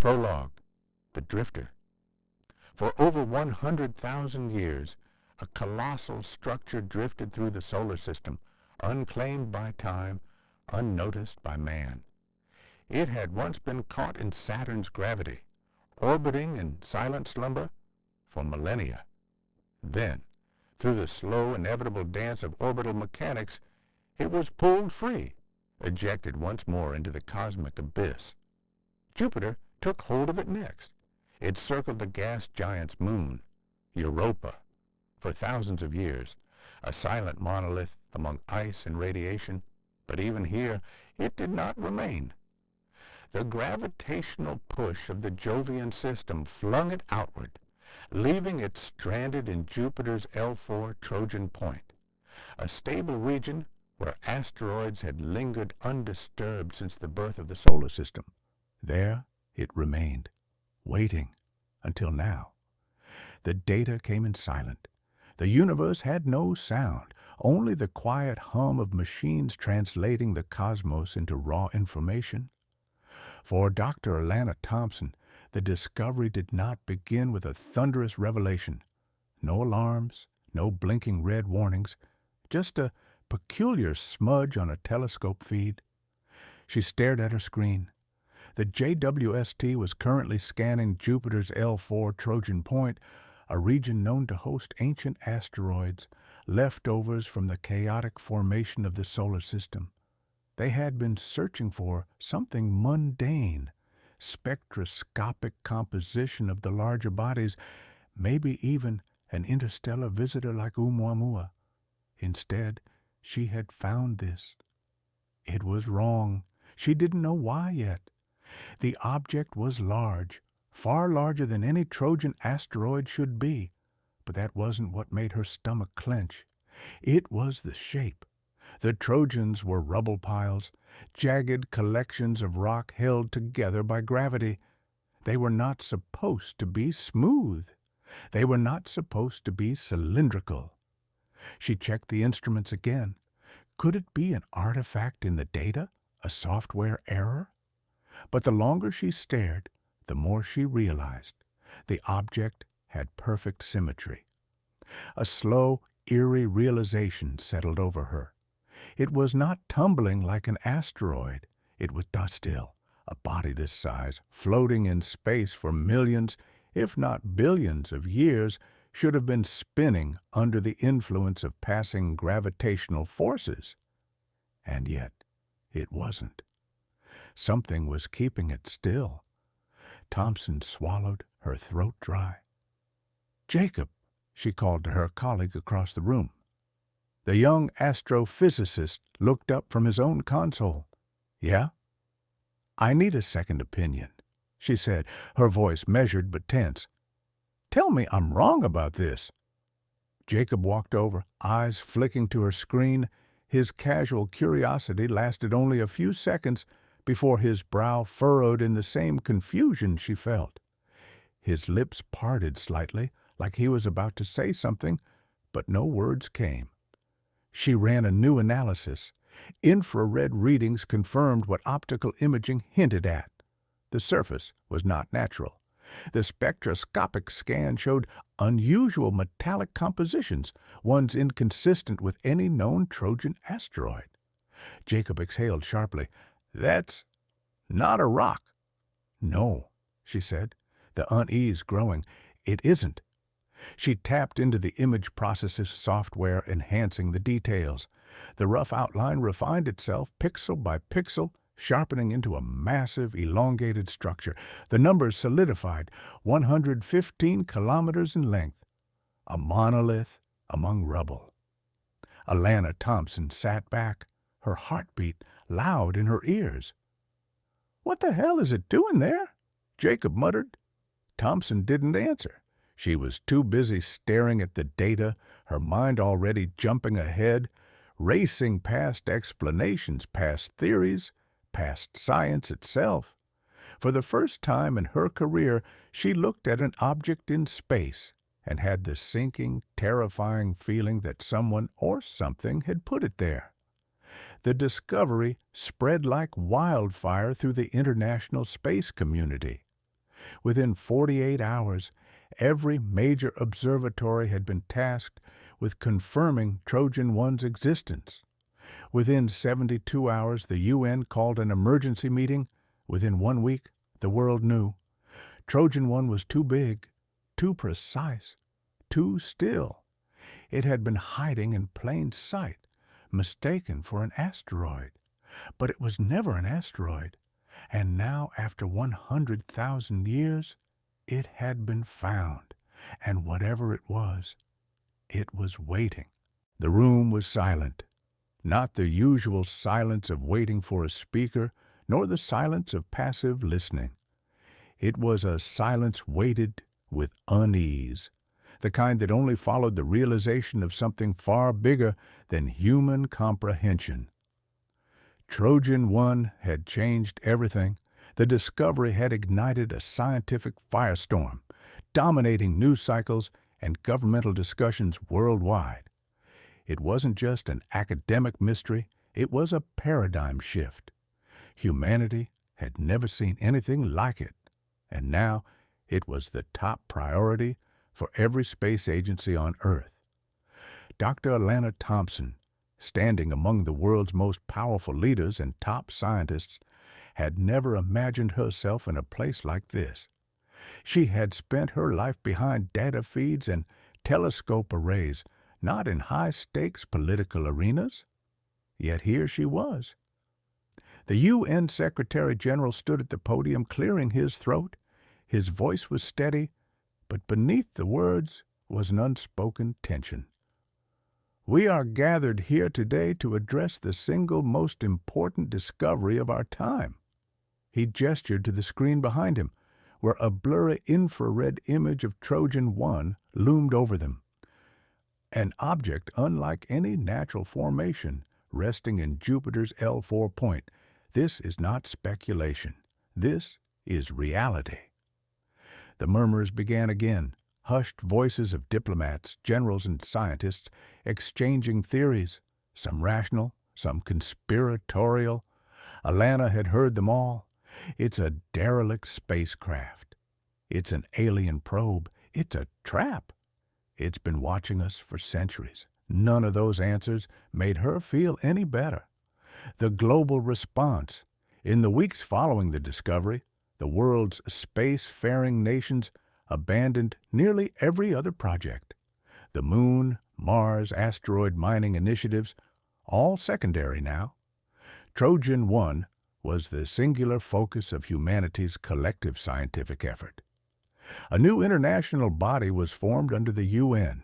Prologue: The Drifter. For over 100,000 years, a colossal structure drifted through the solar system, unclaimed by time, unnoticed by man. It had once been caught in Saturn's gravity, orbiting in silent slumber for millennia. Then, through the slow, inevitable dance of orbital mechanics, it was pulled free, ejected once more into the cosmic abyss. Jupiter took hold of it next. It circled the gas giant's moon, Europa, for thousands of years, a silent monolith among ice and radiation, but even here it did not remain. The gravitational push of the Jovian system flung it outward, leaving it stranded in Jupiter's L4 Trojan point, a stable region where asteroids had lingered undisturbed since the birth of the solar system. There it remained, waiting, until now. The data came in silent. The universe had no sound, only the quiet hum of machines translating the cosmos into raw information. For Dr. Alana Thompson, the discovery did not begin with a thunderous revelation. No alarms, no blinking red warnings, just a peculiar smudge on a telescope feed. She stared at her screen. The JWST was currently scanning Jupiter's L4 Trojan point, a region known to host ancient asteroids, leftovers from the chaotic formation of the solar system. They had been searching for something mundane, spectroscopic composition of the larger bodies, maybe even an interstellar visitor like Oumuamua. Instead, she had found this. It was wrong. She didn't know why yet. The object was large, far larger than any Trojan asteroid should be, but that wasn't what made her stomach clench. It was the shape. The Trojans were rubble piles, jagged collections of rock held together by gravity. They were not supposed to be smooth. They were not supposed to be cylindrical. She checked the instruments again. Could it be an artifact in the data, a software error? But the longer she stared, the more she realized. The object had perfect symmetry. A slow, eerie realization settled over her. It was not tumbling like an asteroid. It was still, a body this size, floating in space for millions, if not billions of years, should have been spinning under the influence of passing gravitational forces. And yet, it wasn't. Something was keeping it still. Thompson swallowed, her throat dry. "Jacob," she called to her colleague across the room. The young astrophysicist looked up from his own console. "Yeah?" "I need a second opinion," she said, her voice measured but tense. "Tell me I'm wrong about this." Jacob walked over, eyes flicking to her screen. His casual curiosity lasted only a few seconds before his brow furrowed in the same confusion she felt. His lips parted slightly, like he was about to say something, but no words came. She ran a new analysis. Infrared readings confirmed what optical imaging hinted at. The surface was not natural. The spectroscopic scan showed unusual metallic compositions, ones inconsistent with any known Trojan asteroid. Jacob exhaled sharply. "That's not a rock." "No," she said, the unease growing. "It isn't." She tapped into the image processor software, enhancing the details. The rough outline refined itself pixel by pixel, sharpening into a massive, elongated structure. The numbers solidified, 115 kilometers in length. A monolith among rubble. Alana Thompson sat back, her heartbeat loud in her ears. "What the hell is it doing there?" Jacob muttered. Thompson didn't answer. She was too busy staring at the data, her mind already jumping ahead, racing past explanations, past theories, past science itself. For the first time in her career, she looked at an object in space and had the sinking, terrifying feeling that someone or something had put it there. The discovery spread like wildfire through the international space community. Within 48 hours, every major observatory had been tasked with confirming Trojan 1's existence. Within 72 hours, the UN called an emergency meeting. Within 1 week, the world knew. Trojan 1 was too big, too precise, too still. It had been hiding in plain sight, mistaken for an asteroid. But it was never an asteroid. And now, after 100,000 years, it had been found. And whatever it was waiting. The room was silent. Not the usual silence of waiting for a speaker, nor the silence of passive listening. It was a silence weighted with unease, the kind that only followed the realization of something far bigger than human comprehension. Trojan 1 had changed everything. The discovery had ignited a scientific firestorm, dominating news cycles and governmental discussions worldwide. It wasn't just an academic mystery, it was a paradigm shift. Humanity had never seen anything like it, and now it was the top priority for every space agency on Earth. Dr. Alana Thompson, standing among the world's most powerful leaders and top scientists, had never imagined herself in a place like this. She had spent her life behind data feeds and telescope arrays, not in high-stakes political arenas. Yet here she was. The UN Secretary General stood at the podium, clearing his throat. His voice was steady, but beneath the words was an unspoken tension. We are gathered here today to address the single most important discovery of our time. He gestured to the screen behind him, where a blurry infrared image of Trojan 1 loomed over them. An object unlike any natural formation, resting in Jupiter's L4 point. This is not speculation. This is reality. The murmurs began again, hushed voices of diplomats, generals, and scientists exchanging theories, some rational, some conspiratorial. Alana had heard them all. It's a derelict spacecraft. It's an alien probe. It's a trap. It's been watching us for centuries. None of those answers made her feel any better. The global response. In the weeks following the discovery, the world's space-faring nations abandoned nearly every other project. The Moon, Mars, asteroid mining initiatives, all secondary now. Trojan 1 was the singular focus of humanity's collective scientific effort. A new international body was formed under the UN,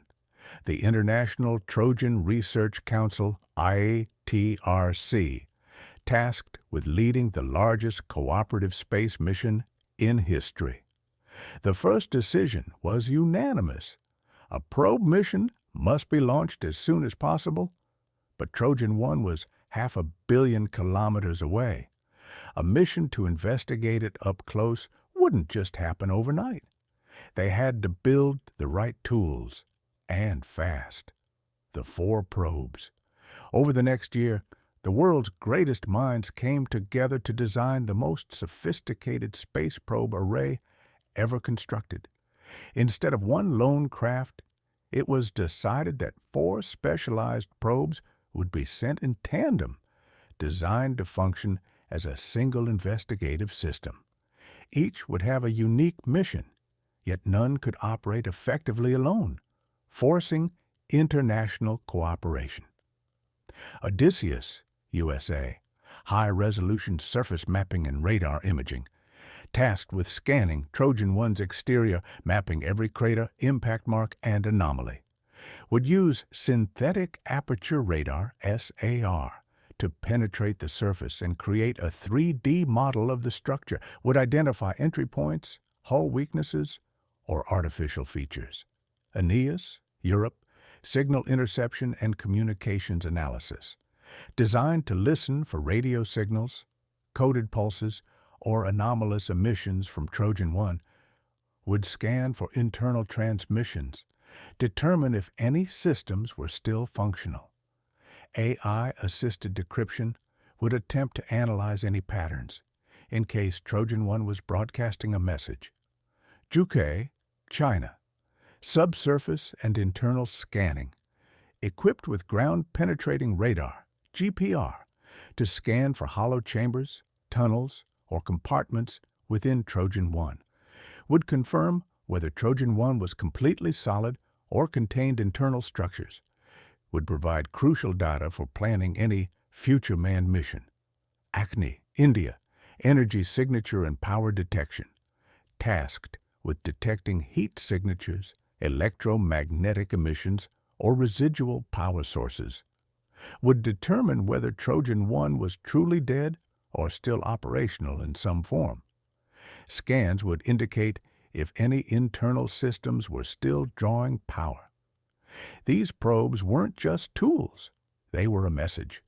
the International Trojan Research Council, ITRC, tasked with leading the largest cooperative space mission in history. The first decision was unanimous. A probe mission must be launched as soon as possible, but Trojan 1 was 500 million kilometers away. A mission to investigate it up close wouldn't just happen overnight. They had to build the right tools, and fast. The 4 probes. Over the next year, the world's greatest minds came together to design the most sophisticated space probe array ever constructed. Instead of one lone craft, it was decided that 4 specialized probes would be sent in tandem, designed to function as a single investigative system. Each would have a unique mission, yet none could operate effectively alone, forcing international cooperation. Odysseus, USA, high-resolution surface mapping and radar imaging, tasked with scanning Trojan 1's exterior, mapping every crater, impact mark, and anomaly, would use synthetic aperture radar, SAR, to penetrate the surface and create a 3D model of the structure, would identify entry points, hull weaknesses, or artificial features. Aeneas, Europe, signal interception and communications analysis, designed to listen for radio signals, coded pulses, or anomalous emissions from Trojan 1, would scan for internal transmissions, determine if any systems were still functional. AI-assisted decryption would attempt to analyze any patterns, in case Trojan 1 was broadcasting a message, Zhuhai, China. Subsurface and internal scanning, equipped with ground-penetrating radar, GPR, to scan for hollow chambers, tunnels, or compartments within Trojan 1, would confirm whether Trojan 1 was completely solid or contained internal structures, would provide crucial data for planning any future manned mission. Acme, India, energy signature and power detection, tasked with detecting heat signatures, electromagnetic emissions, or residual power sources, would determine whether Trojan 1 was truly dead or still operational in some form. Scans would indicate if any internal systems were still drawing power. These probes weren't just tools. They were a message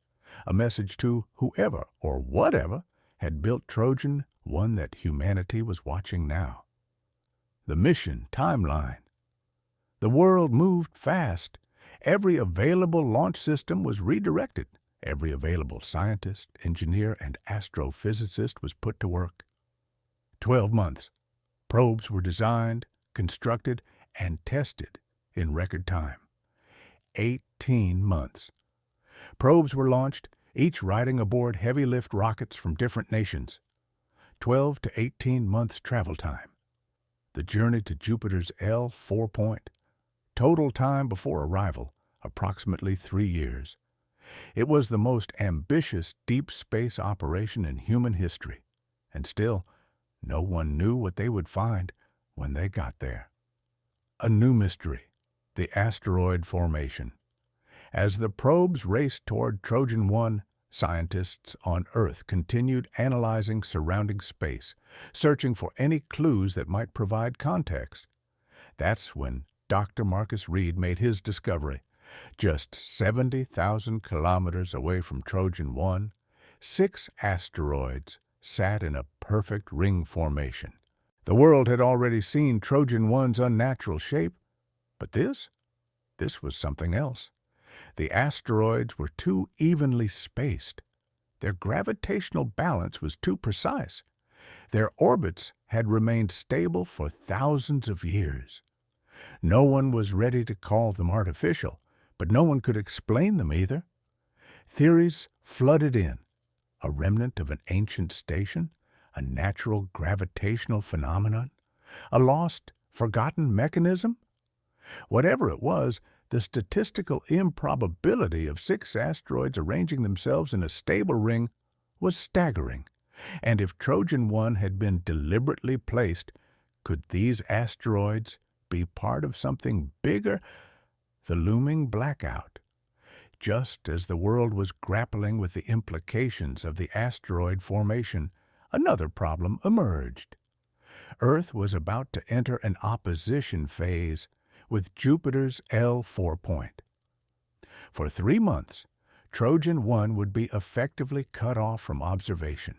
to whoever or whatever had built Trojan, one that humanity was watching now. The mission timeline. The world moved fast. Every available launch system was redirected. Every available scientist, engineer, and astrophysicist was put to work. 12 months. Probes were designed, constructed, and tested in record time. 18 months. Probes were launched, each riding aboard heavy-lift rockets from different nations. 12 to 18 months travel time. The journey to Jupiter's L4 point. Total time before arrival, approximately 3 years. It was the most ambitious deep space operation in human history, and still, no one knew what they would find when they got there. A new mystery, the asteroid formation. As the probes raced toward Trojan 1, scientists on Earth continued analyzing surrounding space, searching for any clues that might provide context. That's when Dr. Marcus Reed made his discovery. Just 70,000 kilometers away from Trojan 1, 6 asteroids sat in a perfect ring formation. The world had already seen Trojan 1's unnatural shape, but this was something else. The asteroids were too evenly spaced. Their gravitational balance was too precise. Their orbits had remained stable for thousands of years. No one was ready to call them artificial, but no one could explain them either. Theories flooded in. A remnant of an ancient station, a natural gravitational phenomenon, a lost, forgotten mechanism? Whatever it was, the statistical improbability of 6 asteroids arranging themselves in a stable ring was staggering. And if Trojan 1 had been deliberately placed, could these asteroids be part of something bigger? The looming blackout. Just as the world was grappling with the implications of the asteroid formation, another problem emerged. Earth was about to enter an opposition phase with Jupiter's L4 point. For 3 months, Trojan 1 would be effectively cut off from observation.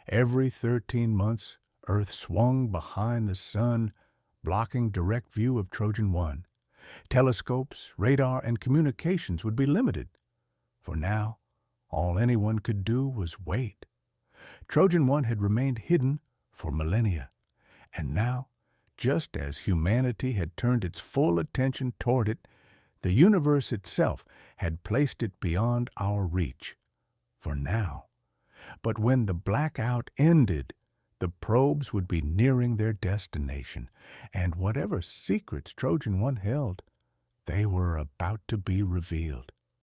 Every 13 months, Earth swung behind the sun, blocking direct view of Trojan 1. Telescopes, radar, and communications would be limited. For now, all anyone could do was wait. Trojan 1 had remained hidden for millennia, and now, just as humanity had turned its full attention toward it, the universe itself had placed it beyond our reach. For now. But when the blackout ended, the probes would be nearing their destination, and whatever secrets Trojan 1 held, they were about to be revealed.